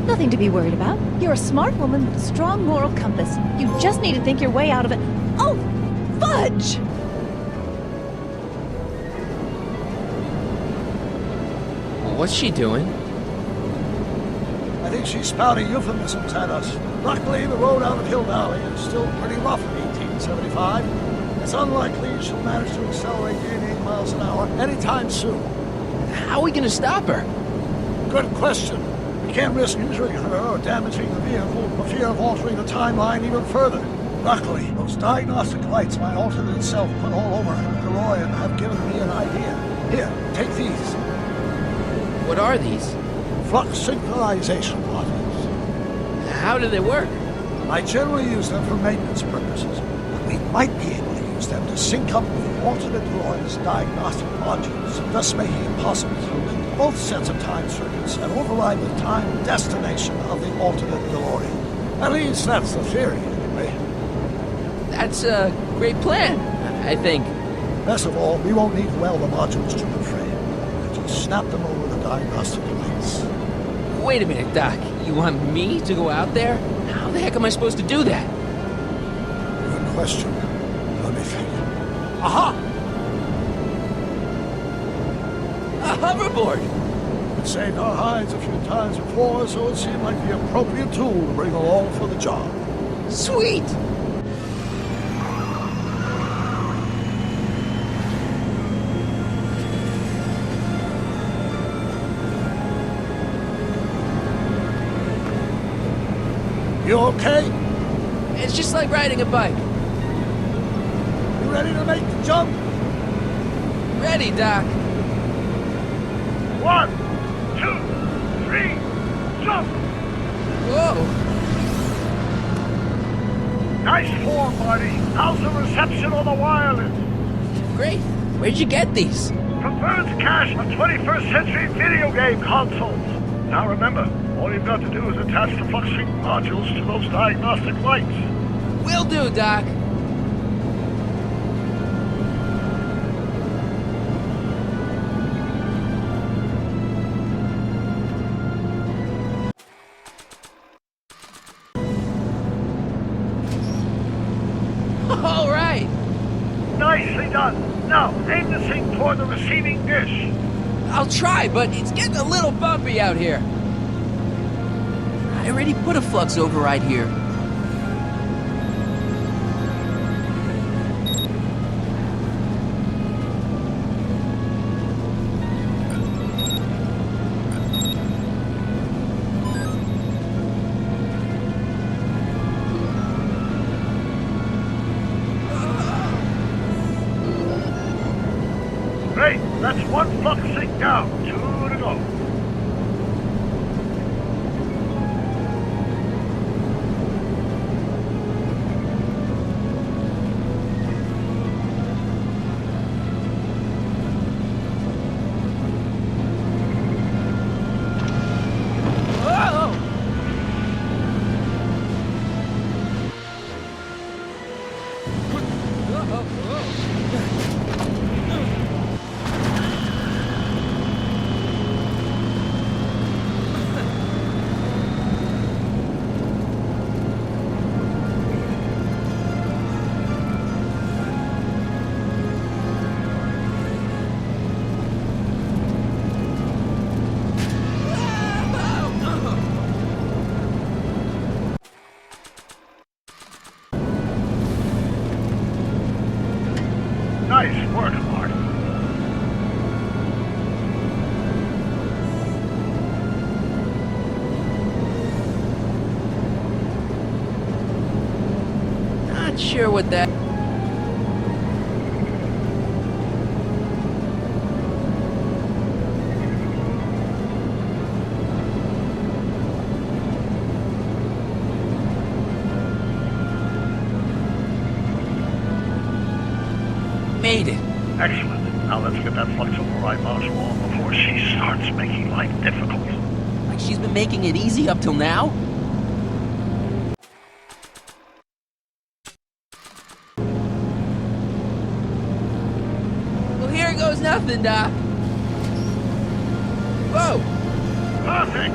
Nothing to be worried about. You're a smart woman with a strong moral compass. You just need to think your way out of it. Oh, fudge! What's she doing? I think she's spouting euphemisms at us. Luckily, the road out of Hill Valley is still pretty rough in 1875. It's unlikely she'll manage to accelerate to 88 miles an hour anytime soon. How are we gonna stop her? Good question. We can't risk injuring her or damaging the vehicle for fear of altering the timeline even further. Luckily, those diagnostic lights my alternate self put all over DeLorean have given me an idea. Here, take these. What are these? Flux synchronization modules. How do they work? I generally use them for maintenance purposes, but we might be able to use them to sync up with alternate DeLorean's diagnostic modules, thus making it possible to link both sets of time circuits and override the time destination of the alternate DeLorean. At least that's the theory, anyway. That's a great plan, I think. Best of all, we won't need to weld the modules to the frame. We'll just snap them over the diagnostic lights. Wait a minute, Doc. You want me to go out there? How the heck am I supposed to do that? Good question. Let me think. Aha! A hoverboard! It saved our hides a few times before, so it seemed like the appropriate tool to bring along for the job. Sweet! You okay? It's just like riding a bike. You ready to make the jump? Ready, Doc. 1, 2, 3, jump! Whoa! Nice form, Marty. How's the reception on the wireless? Great. Where'd you get these? From Bird's cache of 21st century video game consoles. Now remember, all you've got to do is attach the flux sync modules to those diagnostic lights. Will do, Doc. All right. Nicely done. Now, aim the thing toward the receiving dish. I'll try, but it's getting a little bumpy out here. I already put a flux override here. Great, that's one flux sync down. 2 to go. Nice work, Marty. Not sure what that... Made it. Excellent. Now let's get that flux override module on before she starts making life difficult. Like she's been making it easy up till now? Well, here goes nothing, Doc. Whoa! Perfect!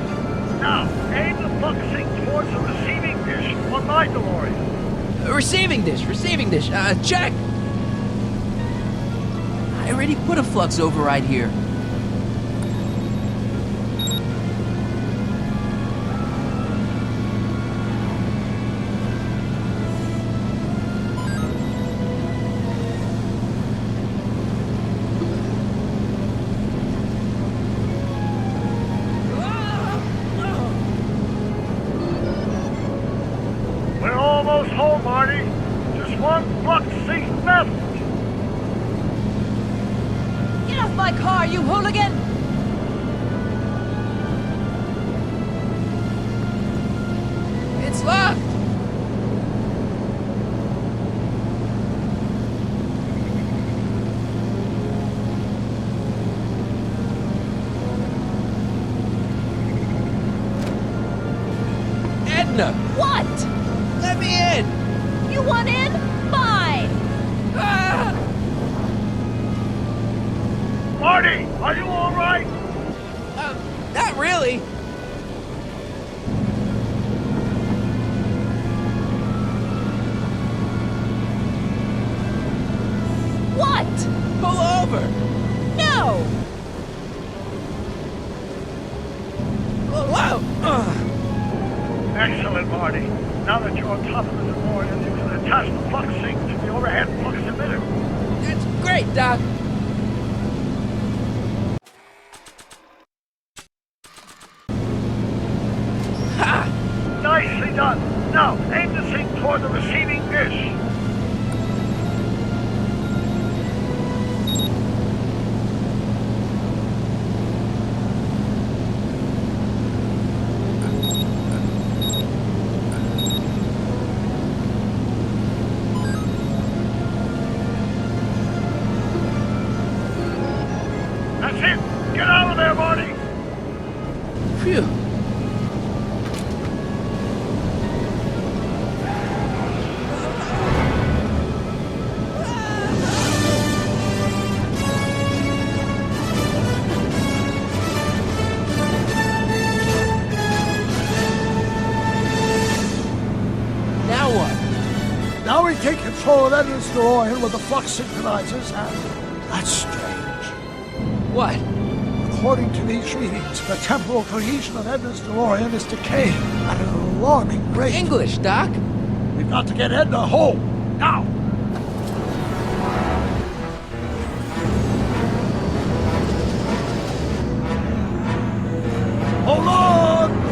Now, aim the flux sync towards the receiving dish on my DeLorean. Receiving dish, check! I already put a flux override here. We're almost home, Marty. Just one flux sync left. Get off my car, you hooligan! It's locked! Edna! What? Let me in! You want in? Fine! Ah! Marty, are you all right? Not really. What? Pull over! No! Whoa! Excellent, Marty. Now that you're on top of the DeLorean, you can attach the flux sync to the overhead flux emitter. That's great, Doc. Ha! Nicely done. Now, aim the sync toward the receiving dish. That's it. Get out of there, Marty. Phew. Now what? Now we take control of Edna's DeLorean with the flux synchronizers, and that's strange. What? According to these readings, the temporal cohesion of Edna's DeLorean is decaying at an alarming rate. English, Doc. We've got to get Edna home, now! Hold on!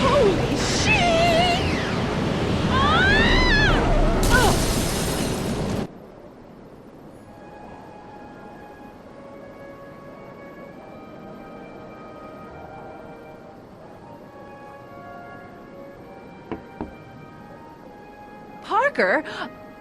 Holy shit! Ah! Oh. Parker?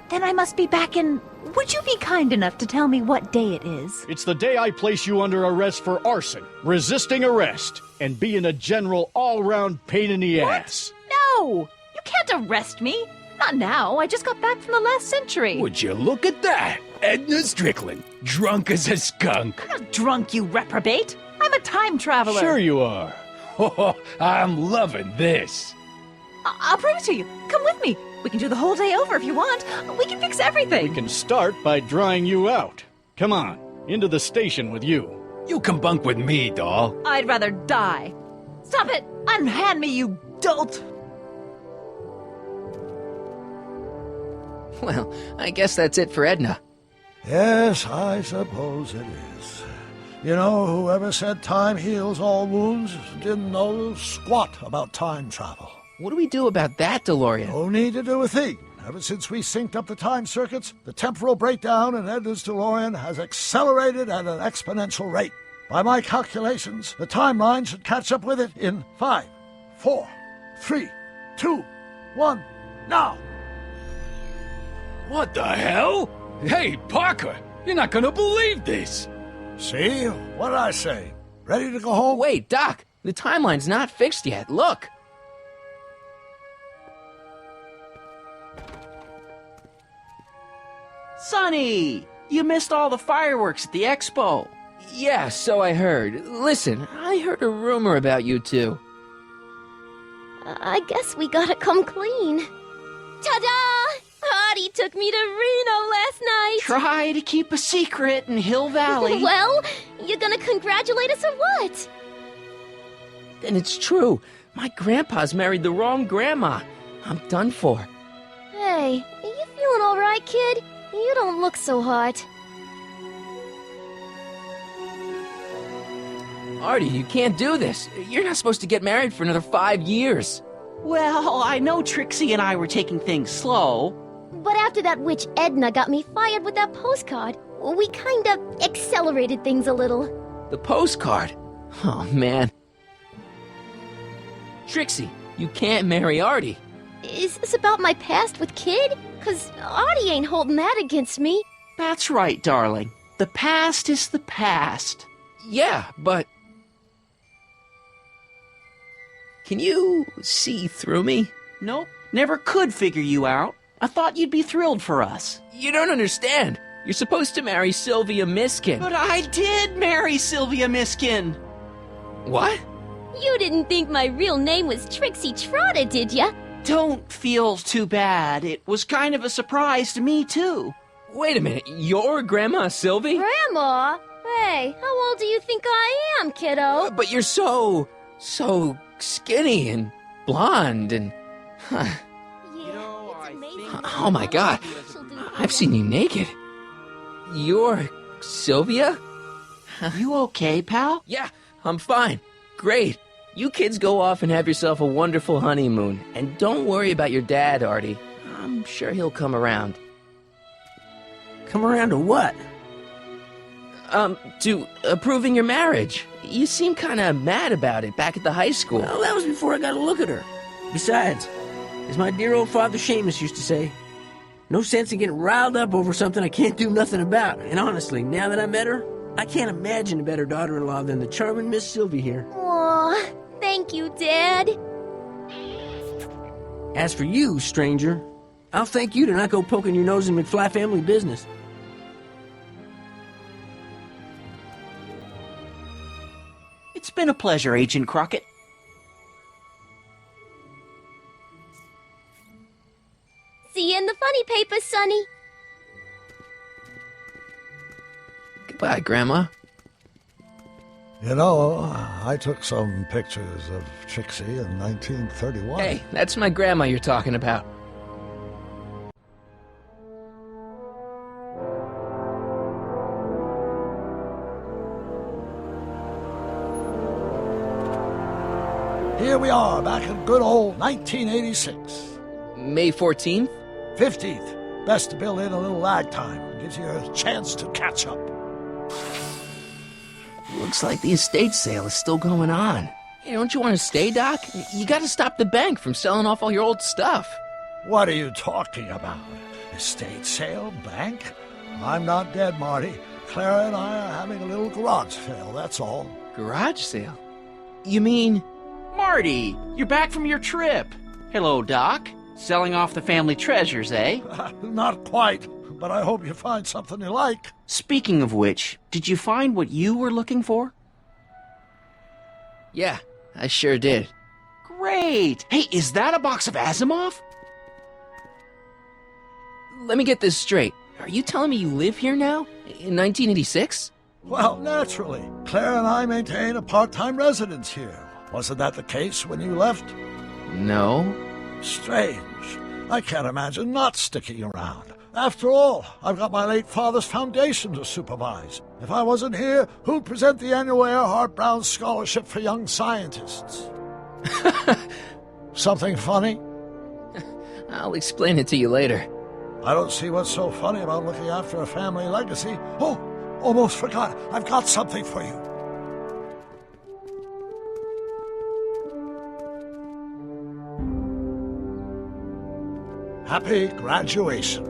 Then I must be back in... Would you be kind enough to tell me what day it is? It's the day I place you under arrest for arson, resisting arrest, and being a general all-round pain in the ass. No! You can't arrest me! Not now. I just got back from the last century. Would you look at that? Edna Strickland, drunk as a skunk. I'm not drunk, you reprobate. I'm a time traveler. Sure you are. Oh, I'm loving this. I'll prove it to you. Come with me. We can do the whole day over if you want. We can fix everything. We can start by drying you out. Come on, into the station with you. You can bunk with me, doll. I'd rather die. Stop it! Unhand me, you dolt! Well, I guess that's it for Edna. Yes, I suppose it is. You know, whoever said time heals all wounds didn't know squat about time travel. What do we do about that, DeLorean? No need to do a thing. Ever since we synced up the time circuits, the temporal breakdown in Edna's DeLorean has accelerated at an exponential rate. By my calculations, the timeline should catch up with it in 5, 4, 3, 2, 1, now! What the hell? Hey, Parker, you're not gonna believe this. See? What did I say? Ready to go home? Wait, Doc, the timeline's not fixed yet. Look. Sonny! You missed all the fireworks at the expo. Yeah, so I heard. Listen, I heard a rumor about you two. I guess we gotta come clean. Ta-da! Artie took me to Reno last night. Try to keep a secret in Hill Valley. Well, you gonna congratulate us or what? Then it's true. My grandpa's married the wrong grandma. I'm done for. Hey, you feeling all right, kid? You don't look so hot. Artie, you can't do this. You're not supposed to get married for another 5 years. Well, I know Trixie and I were taking things slow. But after that witch Edna got me fired with that postcard, we kind of accelerated things a little. The postcard? Oh, man. Trixie, you can't marry Artie. Is this about my past with Kid? 'Cause Artie ain't holding that against me. That's right, darling. The past is the past. Yeah, but... Can you see through me? Nope, never could figure you out. I thought you'd be thrilled for us. You don't understand. You're supposed to marry Sylvia Miskin. But I did marry Sylvia Miskin. What? You didn't think my real name was Trixie Trotter, did ya? Don't feel too bad. It was kind of a surprise to me, too. Wait a minute, you're Grandma Sylvie? Grandma? Hey, how old do you think I am, kiddo? But you're so skinny and blonde and... Yeah, I it's amazing. Oh my God, I've seen you naked. You're Sylvia? You okay, pal? Yeah, I'm fine. Great. You kids go off and have yourself a wonderful honeymoon. And don't worry about your dad, Artie. I'm sure he'll come around. Come around to what? To approving your marriage. You seem kinda mad about it back at the high school. Well, that was before I got a look at her. Besides, as my dear old father Seamus used to say, no sense in getting riled up over something I can't do nothing about. And honestly, now that I met her, I can't imagine a better daughter-in-law than the charming Miss Sylvie here. Aw, thank you, Dad. As for you, stranger, I'll thank you to not go poking your nose in McFly family business. It's been a pleasure, Agent Crockett. See you in the funny papers, Sonny. Goodbye, Grandma. You know, I took some pictures of Trixie in 1931. Hey, that's my grandma you're talking about. Here we are, back in good old 1986. May 14th? 15th. Best to build in a little lag time. Gives you a chance to catch up. Looks like the estate sale is still going on. Hey, don't you want to stay, Doc? You gotta stop the bank from selling off all your old stuff. What are you talking about? Estate sale? Bank? I'm not dead, Marty. Clara and I are having a little garage sale, that's all. Garage sale? You mean... Marty, you're back from your trip. Hello, Doc. Selling off the family treasures, eh? Not quite, but I hope you find something you like. Speaking of which, did you find what you were looking for? Yeah, I sure did. Great! Hey, is that a box of Asimov? Let me get this straight. Are you telling me you live here now? In 1986? Well, naturally. Claire and I maintain a part-time residence here. Wasn't that the case when you left? No. Strange. I can't imagine not sticking around. After all, I've got my late father's foundation to supervise. If I wasn't here, who'd present the annual Earhart Brown Scholarship for Young Scientists? Something funny? I'll explain it to you later. I don't see what's so funny about looking after a family legacy. Oh, almost forgot. I've got something for you. Happy graduation.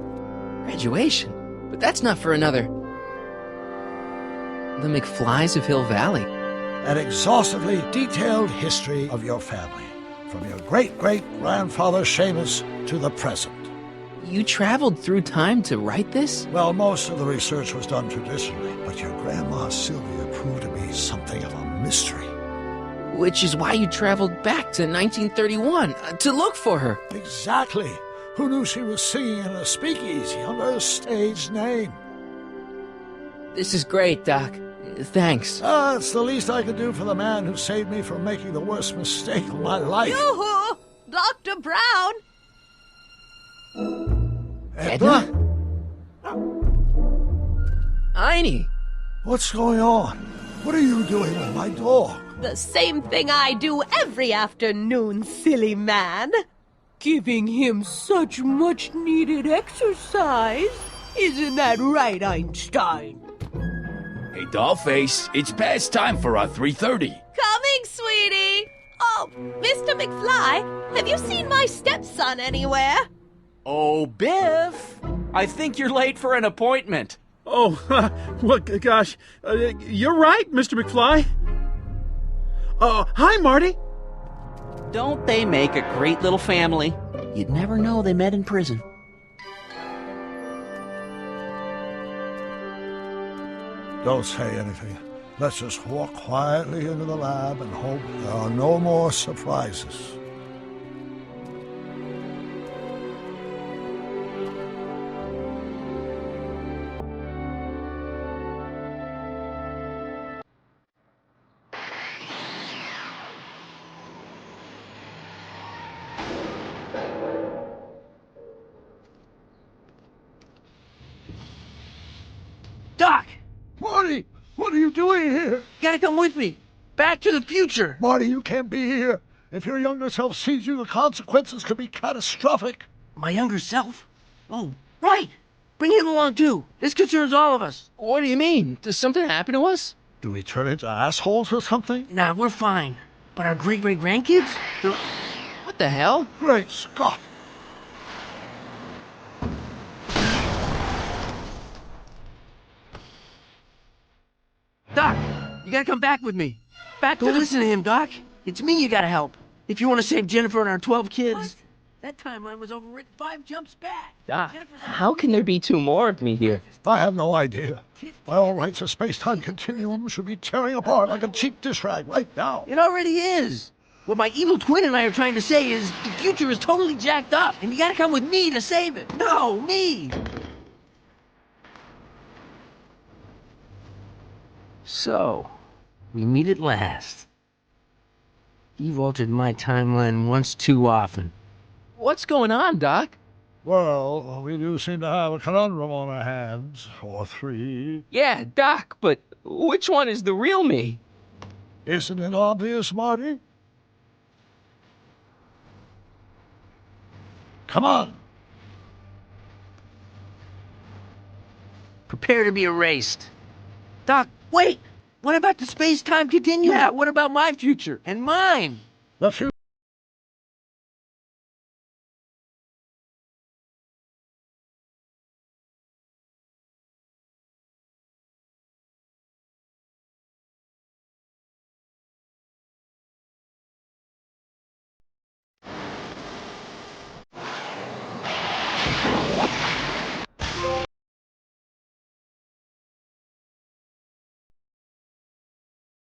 Graduation? But that's not for another... The McFlys of Hill Valley. An exhaustively detailed history of your family, from your great-great-grandfather Seamus to the present. You traveled through time to write this? Well, most of the research was done traditionally, but your grandma Sylvia proved to be something of a mystery. Which is why you traveled back to 1931 to look for her. Exactly. Who knew she was singing in a speakeasy under a stage name? This is great, Doc. Thanks. It's the least I could do for the man who saved me from making the worst mistake of my life. Yoo-hoo! Dr. Brown! Edna? Einie! What's going on? What are you doing with my dog? The same thing I do every afternoon, silly man. Giving him such much-needed exercise. Isn't that right, Einstein? Hey, Dollface, it's past time for our 3:30. Coming, sweetie! Oh, Mr. McFly, have you seen my stepson anywhere? Oh, Biff! I think you're late for an appointment. Oh, well, gosh. You're right, Mr. McFly. Hi, Marty. Don't they make a great little family? You'd never know they met in prison. Don't say anything. Let's just walk quietly into the lab and hope there are no more surprises. Doc, Marty, what are you doing here? you gotta come with me. Back to the future. Marty, you can't be here. If your younger self sees you, the consequences could be catastrophic. My younger self? Oh, right. Bring him along, too. This concerns all of us. What do you mean? Does something happen to us? Do we turn into assholes or something? Nah, we're fine. But our great-great-grandkids? What the hell? Great Scott! Doc, you gotta come back with me. Don't listen to him, Doc. It's me you gotta help. If you want to save Jennifer and our 12 kids. What? That timeline was overwritten 5 jumps back. Doc, how can there be 2 more of me here? I have no idea. By all rights, a space-time continuum should be tearing apart like a cheap dish rag right now. It already is. What my evil twin and I are trying to say is the future is totally jacked up, and you gotta come with me to save it. No, me. So, we meet at last. You've altered my timeline once too often. What's going on, Doc? Well, we do seem to have a conundrum on our hands. Or 3. Yeah, Doc, but which one is the real me? Isn't it obvious, Marty? Come on. Prepare to be erased. Doc, wait! What about the space-time continuum? Yeah, what about my future? And mine? The future.